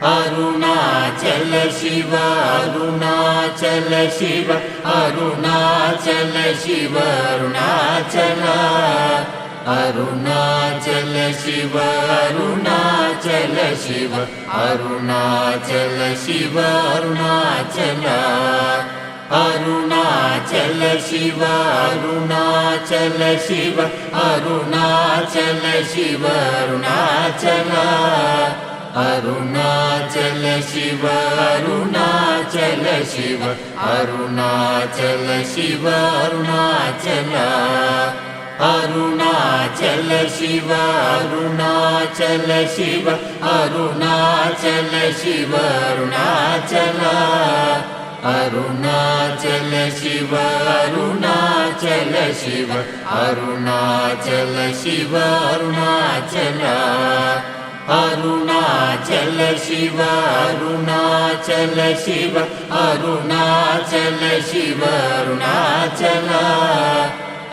Arunachal Shiva Arunachal Shiva Arunachal Shiva Arunachal Arunachal Shiva Arunachal Shiva Arunachal Shiva Arunachal Arunachal Shiva Arunachal Shiva Arunachal Shiva Arunachal Arunachal Shiva Arunachal Shiva Arunachal Shiva Arunachal Arunachal Shiva Arunachal Shiva Arunachal Shiva Arunachal Arunachal Shiva Arunachal Shiva Arunachal Shiva Arunachal Arunachal Shiva Arunachal Shiva Arunachal Shiva Arunachal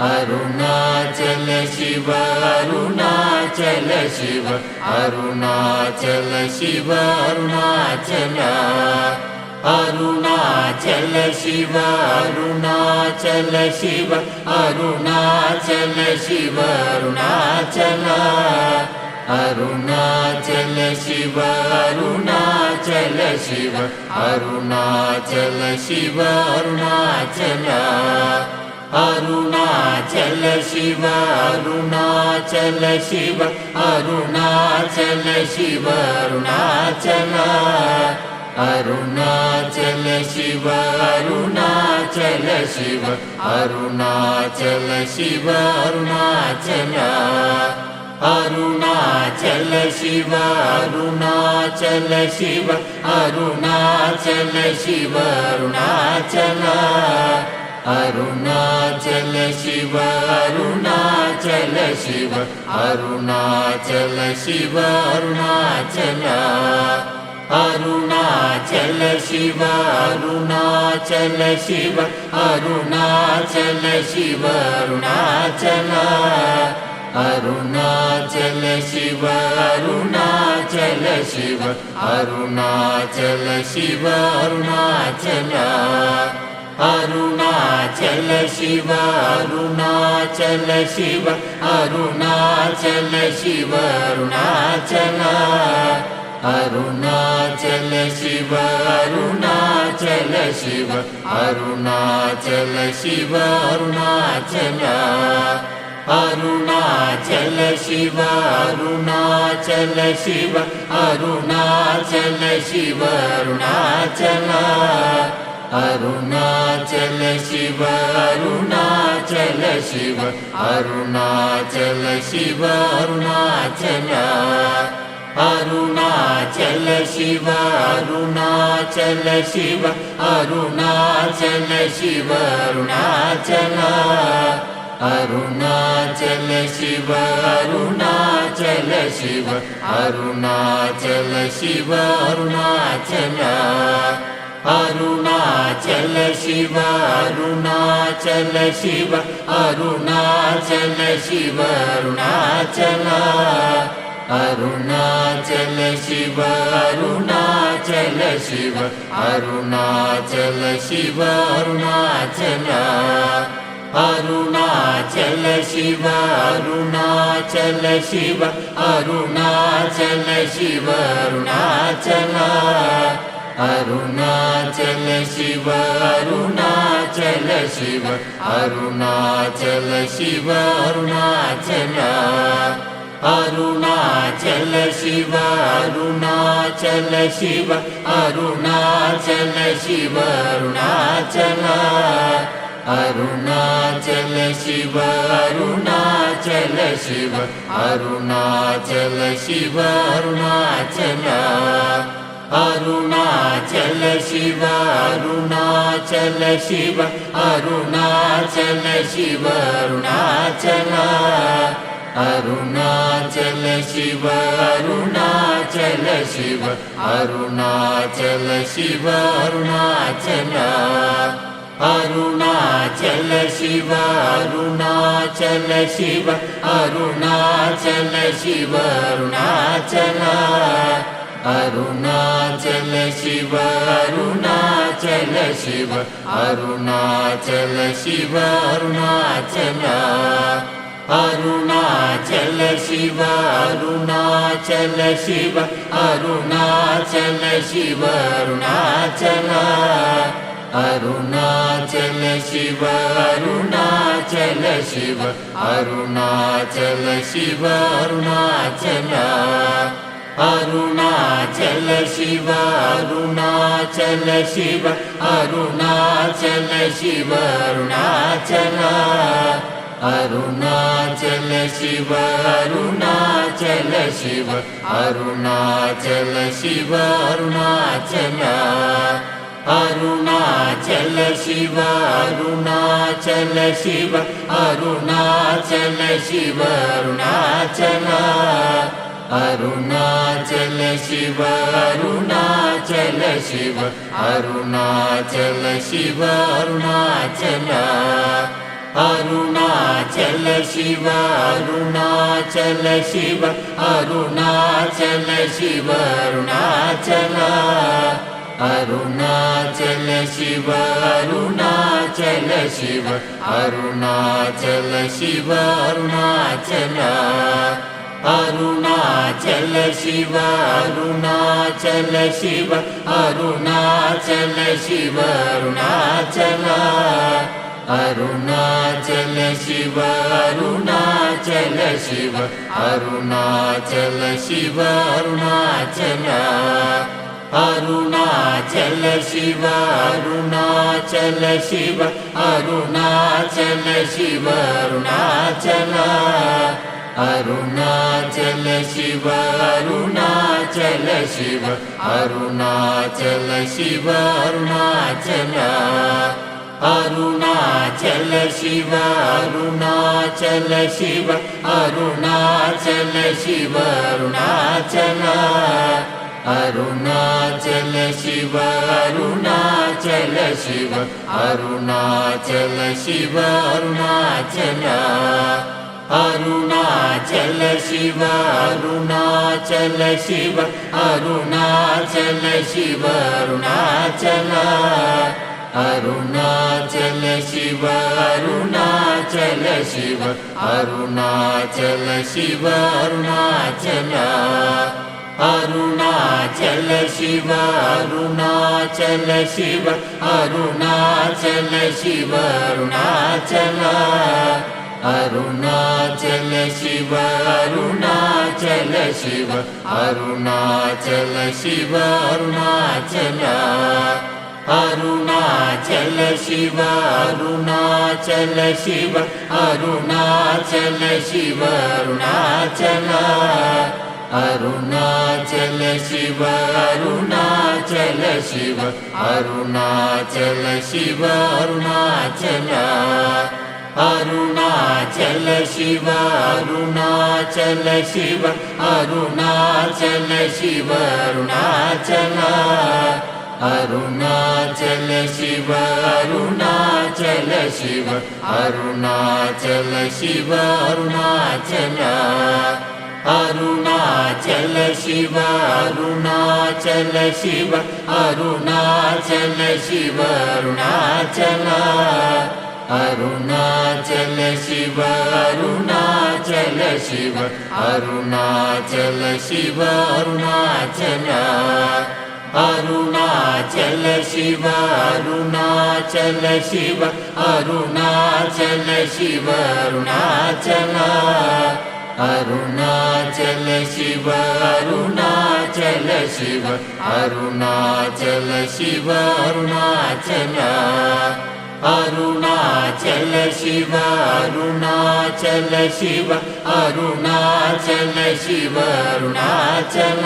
Arunachal Shiva Arunachal Shiva Arunachal Shiva Arunachal Arunachal Shiva Arunachal Shiva Arunachal Shiva Arunachal Arunachal Shiva Arunachal Shiva Arunachal Shiva Arunachal Arunachal Shiva Arunachal Shiva Arunachal Shiva Arunachal Arunachal Shiva Arunachal Shiva Arunachal Shiva Arunachal Arunachal Shiva Arunachal Shiva Arunachal Shiva Arunachal Arunachal Shiva Arunachal Shiva Arunachal Shiva Arunachal Arunachal Shiva Arunachal Shiva Arunachal Shiva Arunachal Arunachal Shiva Arunachal Shiva Arunachal Shiva Arunachal Arunachal Shiva Arunachal Shiva Arunachal Shiva Arunachal Arunachal Shiva Arunachal Shiva Arunachal Shiva Arunachal Arunachal Shiva Arunachal Shiva Arunachal Shiva Arunachal Arunachal Shiva Arunachal Shiva Arunachal Shiva Arunachal Arunachal Shiva Arunachal Shiva Arunachal Shiva Arunachal Arunachal Shiva Arunachal Shiva Arunachal Shiva Arunachal Arunachal Shiva Arunachal Shiva Arunachal Shiva Arunachal Arunachal Shiva Arunachal Shiva Arunachal Shiva Arunachal Arunachal Shiva Arunachal Shiva Arunachal Shiva Arunachal Arunachal Shiva Arunachal Shiva Arunachal Shiva Arunachal Arunachal Shiva Arunachal Shiva Arunachal Shiva Arunachal Arunachal Shiva Arunachal Shiva Arunachal Shiva Arunachal Arunachal Shiva Arunachal Shiva Arunachal Shiva Arunachal Arunachal Shiva Arunachal Shiva Arunachal Shiva Arunachal Arunachal Shiva Arunachal Shiva Arunachal Shiva Arunachal Arunachal Shiva Arunachal Shiva Arunachal Shiva Arunachal Arunachal Shiva Arunachal Shiva Arunachal Shiva Arunachal Arunachal Shiva Arunachal Shiva Arunachal Shiva Arunachal Arunachal Shiva Arunachal Shiva Arunachal Shiva Arunachal Arunachal Shiva Arunachal Shiva Arunachal Shiva Arunachal Arunachal Shiva Arunachal Shiva Arunachal Shiva Arunachal Arunachal Shiva Arunachal Shiva Arunachal Shiva Arunachal Arunachal Shiva Arunachal Shiva Arunachal Shiva Arunachal Arunachal Shiva Arunachal Shiva Arunachal Shiva Arunachal Arunachal Shiva Arunachal Shiva Arunachal Shiva Arunachal Arunachal Shiva Arunachal Shiva Arunachal Shiva Arunachal Arunachal Shiva Arunachal Shiva Arunachal Shiva Arunachal Arunachal Shiva Arunachal Shiva Arunachal Shiva Arunachal Arunachal Shiva Arunachal Shiva Arunachal Shiva Arunachal Arunachal Shiva Arunachal Shiva Arunachal Shiva Arunachal Arunachal Shiva Arunachal Shiva Arunachal Shiva Arunachal Arunachal Shiva Arunachal Shiva Arunachal Shiva Arunachal Arunachal Shiva Arunachal Shiva Arunachal Shiva Arunachal Arunachal Shiva Arunachal Shiva Arunachal Shiva Arunachal Arunachal Shiva Arunachal Shiva Arunachal Shiva Arunachal Arunachal Shiva Arunachal Shiva Arunachal Shiva Arunachal Arunachal Shiva Arunachal Shiva Arunachal Shiva Arunachal Arunachal Shiva Arunachal Shiva Arunachal Shiva Arunachal Arunachal Shiva Arunachal Shiva Arunachal Shiva Arunachal Arunachal Shiva Arunachal Shiva Arunachal Shiva Arunachal Arunachal Shiva Arunachal Shiva Arunachal Shiva Arunachal Arunachal Shiva Arunachal Shiva Arunachal Shiva Arunachal Arunachal Shiva Arunachal Shiva Arunachal Shiva Arunachal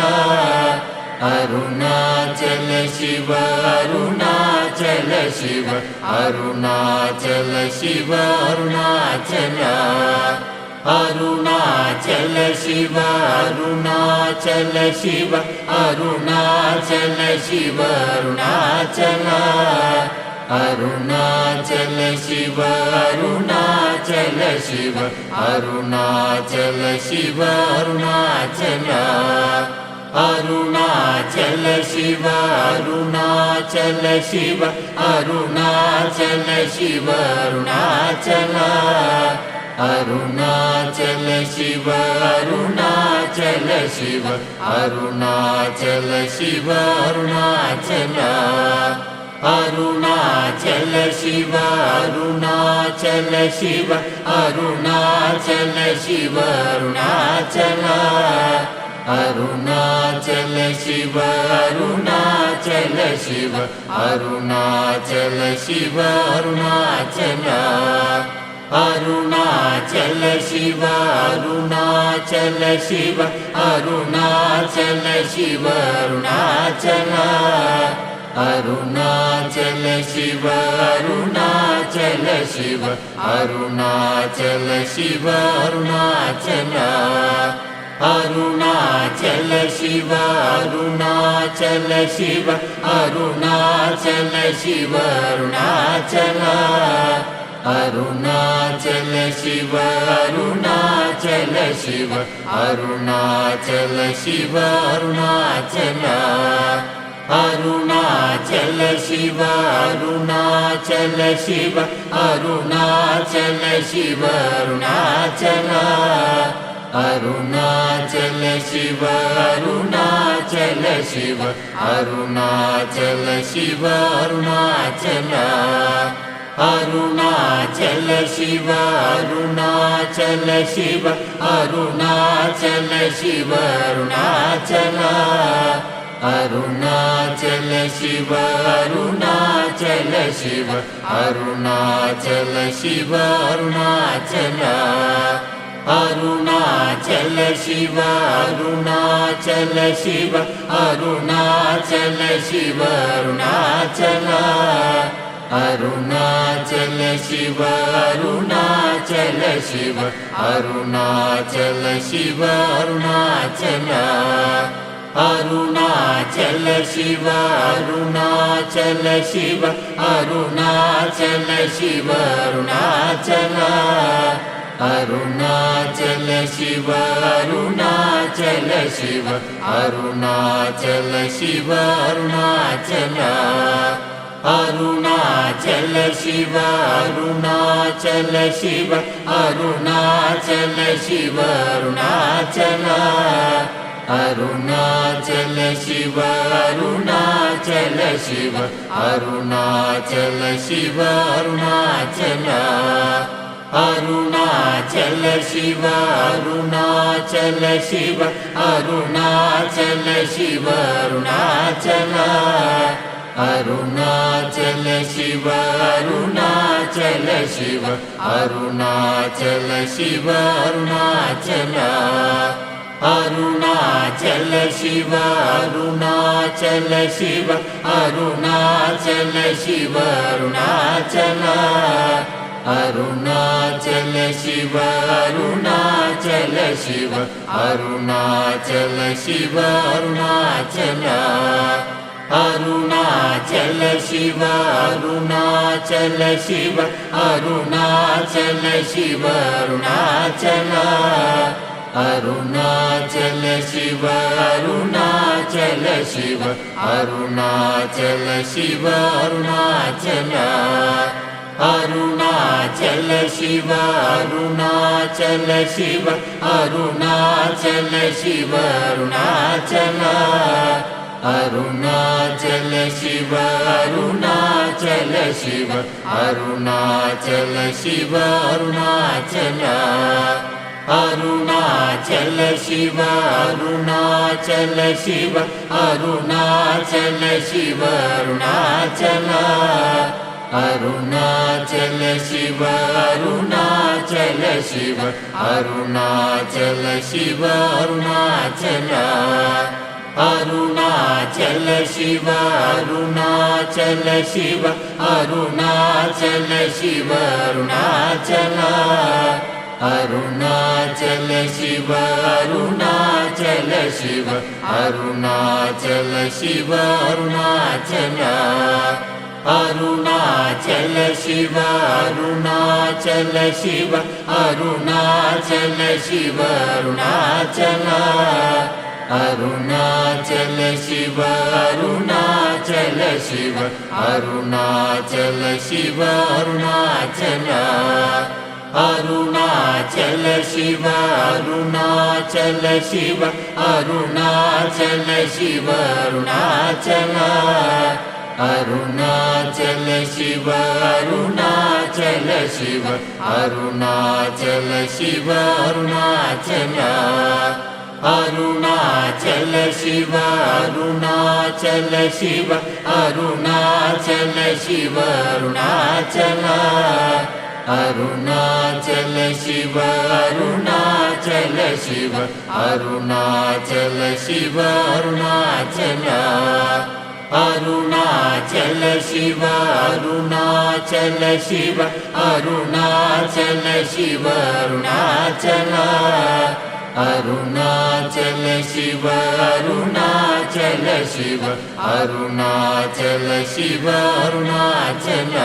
Arunachal Shiva Arunachal Shiva Arunachal Shiva Arunachal Arunachal Shiva Arunachal Shiva Arunachal Shiva Arunachal Arunachal Shiva Arunachal Shiva Arunachal Shiva Arunachal Arunachal Shiva Arunachal Shiva Arunachal Shiva Arunachal Arunachal Shiva Arunachal Shiva Arunachal Shiva Arunachal Arunachal Shiva Arunachal Shiva Arunachal Shiva Arunachal Arunachal Shiva Arunachal Shiva Arunachal Shiva Arunachal Arunachal Shiva Arunachal Shiva Arunachal Shiva Arunachal Arunachal Shiva Arunachal Shiva Arunachal Shiva Arunachal Arunachal Shiva Arunachal Shiva Arunachal Shiva Arunachal Arunachal Shiva Arunachal Shiva Arunachal Shiva Arunachal Arunachal Shiva Arunachal Shiva Arunachal Shiva Arunachal Arunachal Shiva Arunachal Shiva Arunachal Shiva Arunachal Arunachal Shiva Arunachal Shiva Arunachal Shiva Arunachal Arunachal Shiva Arunachal Shiva Arunachal Shiva Arunachal Arunachal Shiva Arunachal Shiva Arunachal Shiva Arunachal Arunachal Shiva Arunachal Shiva Arunachal Shiva Arunachal Arunachal Shiva Arunachal Shiva Arunachal Shiva Arunachal Arunachal Shiva Arunachal Shiva Arunachal Shiva Arunachal Arunachal Shiva Arunachal Shiva Arunachal Shiva Arunachal Arunachal Shiva Arunachal Shiva Arunachal Shiva Arunachal Arunachal Shiva Arunachal Shiva Arunachal Shiva Arunachal Arunachal Shiva Arunachal Shiva Arunachal Shiva Arunachal Arunachal Shiva Arunachal Shiva Arunachal Shiva Arunachal Arunachal Shiva Arunachal Shiva Arunachal Shiva Arunachal Arunachal Shiva Arunachal Shiva Arunachal Shiva Arunachal Arunachal Shiva Arunachal Shiva Arunachal Shiva Arunachal Arunachal Shiva Arunachal Shiva Arunachal Shiva Arunachal Arunachal Shiva Arunachal Shiva Arunachal Shiva Arunachal Arunachal Shiva Arunachal Shiva Arunachal Shiva Arunachal Arunachal Shiva Arunachal Shiva Arunachal Shiva Arunachal Arunachal Shiva Arunachal Shiva Arunachal Shiva Arunachal Arunachal Shiva Arunachal Shiva Arunachal Shiva Arunachal Arunachal Shiva Arunachal Shiva Arunachal Shiva Arunachal Arunachal Shiva Arunachal Shiva Arunachal Shiva Arunachal Arunachal Shiva Arunachal Shiva Arunachal Shiva Arunachal Arunachal Shiva Arunachal Shiva Arunachal Shiva Arunachal Arunachal Shiva Arunachal Shiva Arunachal Shiva Arunachal Arunachal Shiva Arunachal Shiva Arunachal Shiva Arunachal Arunachal Shiva Arunachal Shiva Arunachal Shiva Arunachal Arunachal Shiva Arunachal Shiva Arunachal Shiva Arunachal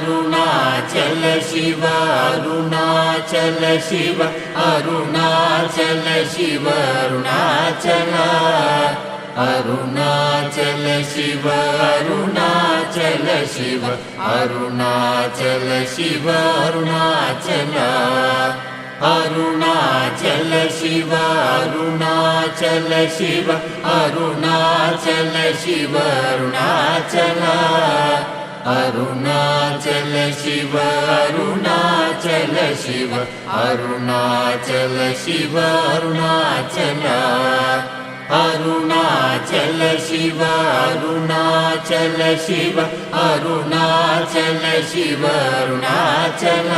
Arunachal Shiva Arunachal Shiva Arunachal Shiva Arunachal Arunachal Shiva Arunachal Shiva Arunachal Shiva Arunachal Arunachal Shiva Arunachal Shiva Arunachal Shiva Arunachal Arunachal Shiva Arunachal Shiva Arunachal Shiva Arunachal Arunachal Shiva Arunachal Shiva Arunachal Shiva Arunachal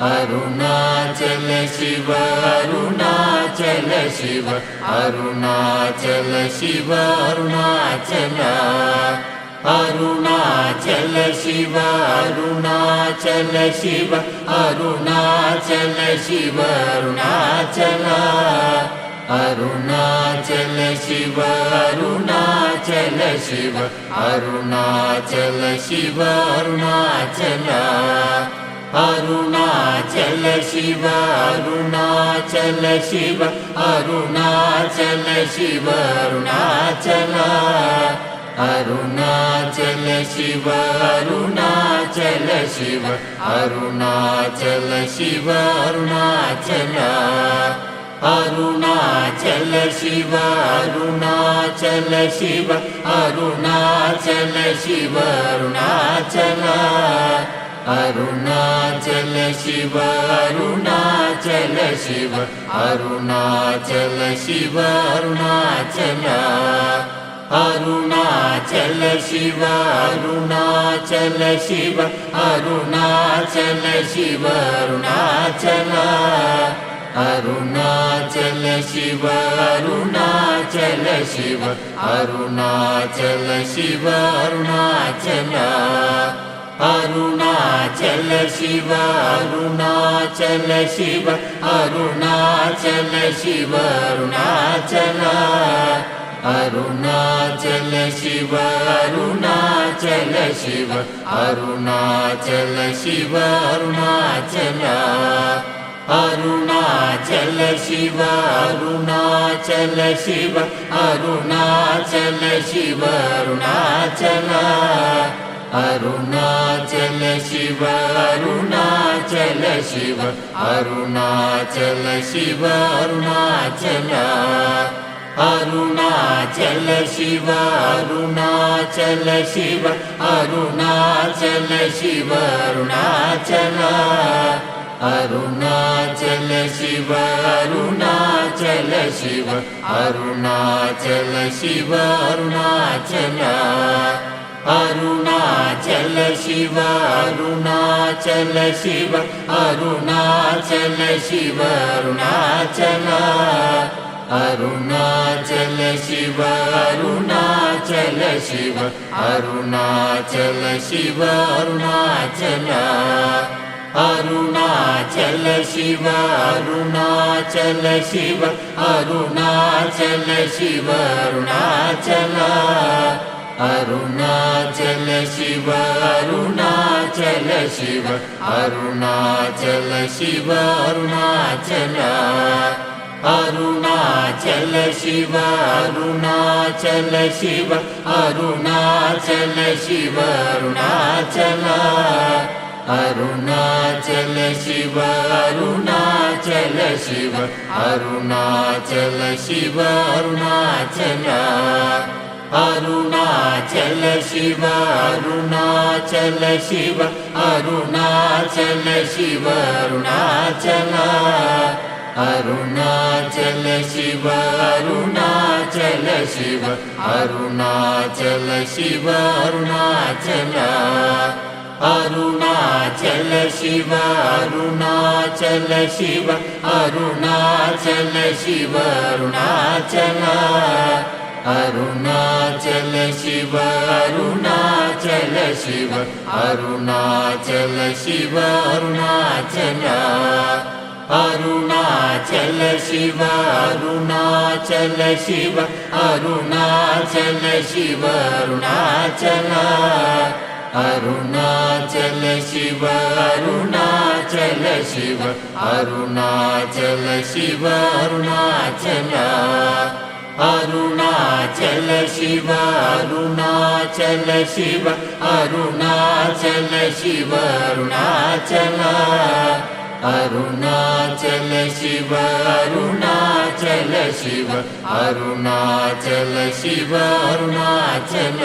Arunachal Shiva Arunachal Shiva Arunachal Shiva Arunachal Arunachal Shiva Arunachal Shiva Arunachal Shiva Arunachal Arunachal Shiva Arunachal Shiva Arunachal Shiva Arunachal Arunachal Shiva Arunachal Shiva Arunachal Shiva Arunachal Arunachal Shiva Arunachal Shiva Arunachal Shiva Arunachal Arunachal Shiva Arunachal Shiva Arunachal Shiva Arunachal Arunachal Shiva Arunachal Shiva Arunachal Shiva Arunachal Arunachal Shiva Arunachal Shiva Arunachal Shiva Arunachal Arunachal Shiva Arunachal Shiva Arunachal Shiva Arunachal Arunachal Shiva Arunachal Shiva Arunachal Shiva Arunachal Arunachal Shiva Arunachal Shiva Arunachal Shiva Arunachal Arunachal Shiva Arunachal Shiva Arunachal Shiva Arunachal Arunachal Shiva Arunachal Shiva Arunachal Shiva Arunachal Arunachal Shiva Arunachal Shiva Arunachal Shiva Arunachal Arunachal Shiva Arunachal Shiva Arunachal Shiva Arunachal Arunachal Shiva Arunachal Shiva Arunachal Shiva Arunachal Arunachal Shiva Arunachal Shiva Arunachal Shiva Arunachal Arunachal Shiva Arunachal Shiva Arunachal Shiva Arunachal Arunachal Shiva Arunachal Shiva Arunachal Shiva Arunachal Arunachal Shiva Arunachal Shiva Arunachal Shiva Arunachal Arunachal Shiva Arunachal Shiva Arunachal Shiva Arunachal Arunachal Shiva Arunachal Shiva Arunachal Shiva Arunachal Arunachal Shiva Arunachal Shiva Arunachal Shiva Arunachal Arunachal Shiva Arunachal Shiva Arunachal Shiva Arunachal Arunachal Shiva Arunachal Shiva Arunachal Shiva Arunachal Arunachal Shiva Arunachal Shiva Arunachal Shiva Arunachal Arunachal Shiva Arunachal Shiva Arunachal Shiva Arunachal Arunachal Shiva Arunachal Shiva Arunachal Shiva Arunachal Arunachal Shiva Arunachal Shiva Arunachal Shiva Arunachal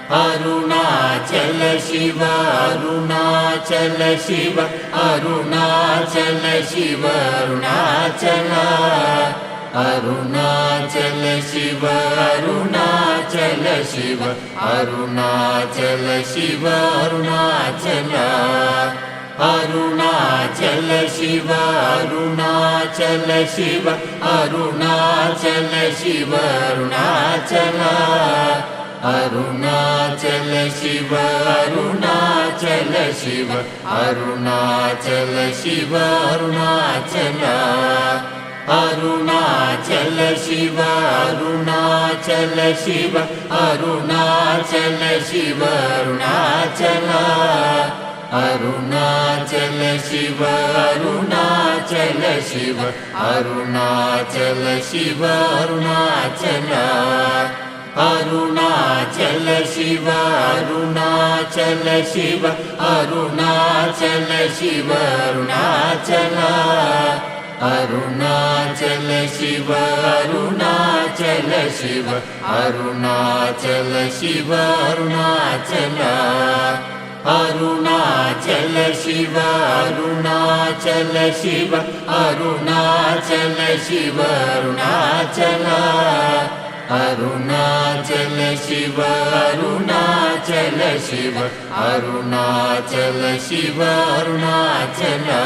Arunachal Shiva Arunachal Shiva Arunachal Shiva Arunachal Arunachal Shiva Arunachal Shiva Arunachal Shiva Arunachal Arunachal Shiva Arunachal Shiva Arunachal Shiva Arunachal Arunachal Shiva Arunachal Shiva Arunachal Shiva Arunachal Arunachal Shiva Arunachal Shiva Arunachal Shiva Arunachal Arunachal Shiva Arunachal Shiva Arunachal Shiva Arunachal Arunachal Shiva Arunachal Shiva Arunachal Shiva Arunachal Arunachal Shiva Arunachal Shiva Arunachal Shiva Arunachal Arunachal Shiva Arunachal Shiva Arunachal Shiva Arunachal Arunachal Shiva Arunachal Shiva Arunachal Shiva Arunachal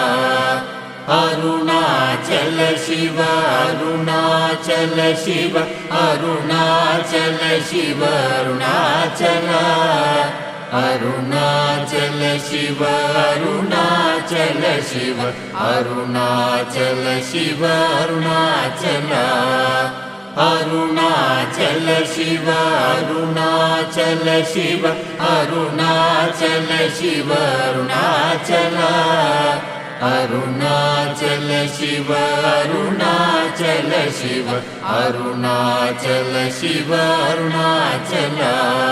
Arunachal Shiva Arunachal Shiva Arunachal Shiva Arunachal Arunachal Shiva Arunachal Shiva Arunachal Shiva Arunachal Arunachal Shiva Arunachal Shiva Arunachal Shiva Arunachal Arunachal Shiva Arunachal Shiva Arunachal Shiva Arunachal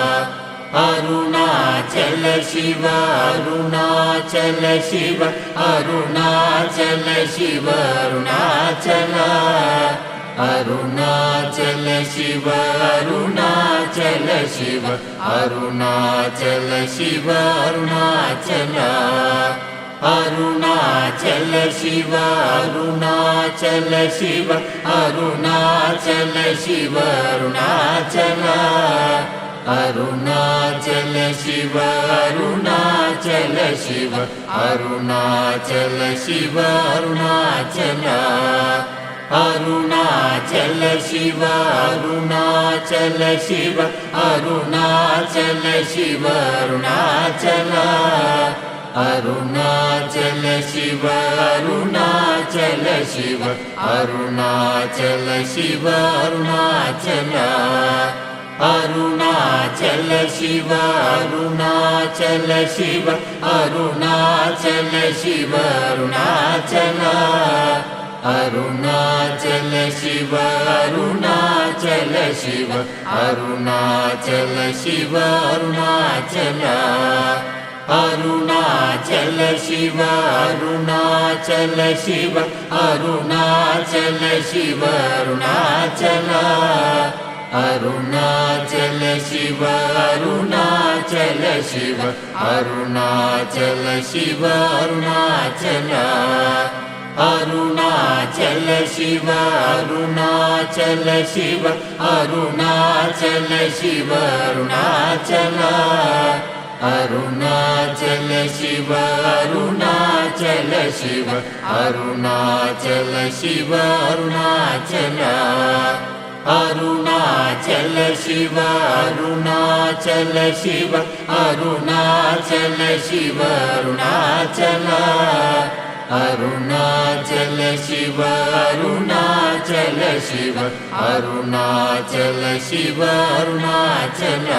Arunachal Shiva Arunachal Shiva Arunachal Shiva Arunachal Arunachal Shiva Arunachal Shiva Arunachal Shiva Arunachal Arunachal Shiva Arunachal Shiva Arunachal Shiva Arunachal Arunachal Shiva Arunachal Shiva Arunachal Shiva Arunachal Arunachal Shiva Arunachal Shiva Arunachal Shiva Arunachal Arunachal Shiva Arunachal Shiva Arunachal Shiva Arunachal Arunachal Shiva Arunachal Shiva Arunachal Shiva Arunachal Arunachal Shiva Arunachal Shiva Arunachal Shiva Arunachal Arunachal Shiva Arunachal Shiva Arunachal Shiva Arunachal Arunachal Shiva Arunachal Shiva Arunachal Shiva Arunachal Arunachal Shiva Arunachal Shiva Arunachal Shiva Arunachal Arunachal Shiva Arunachal Shiva Arunachal Shiva Arunachal Arunachal Shiva Arunachal Shiva Arunachal Shiva Arunachal Arunachal Shiva Arunachal Shiva Arunachal Shiva Arunachal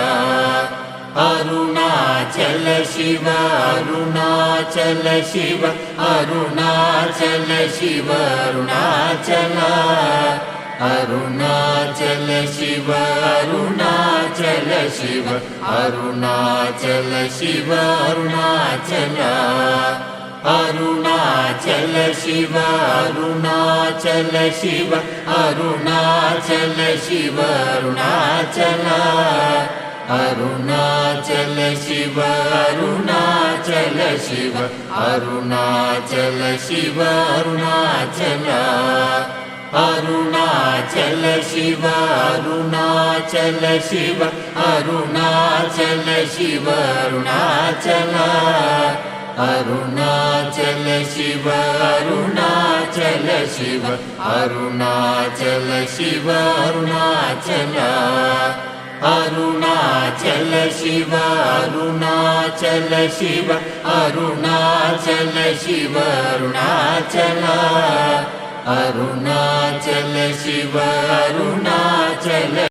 Arunachal Shiva Arunachal Shiva Arunachal Shiva Arunachal Arunachal Shiva Arunachal Shiva Arunachal Shiva Arunachal Arunachal Shiva Arunachal Shiva Arunachal Shiva Arunachal Arunachal Shiva Arunachal Shiva Arunachal Shiva Arunachal Arunachal Shiva Arunachal Shiva Arunachal Shiva Arunachal Arunachal Shiva Arunachal Shiva Arunachal Shiva Arunachal Arunachal Shiva Arunachal Shiva Arunachal Shiva Arunachal Arunachal Shiva Arunachal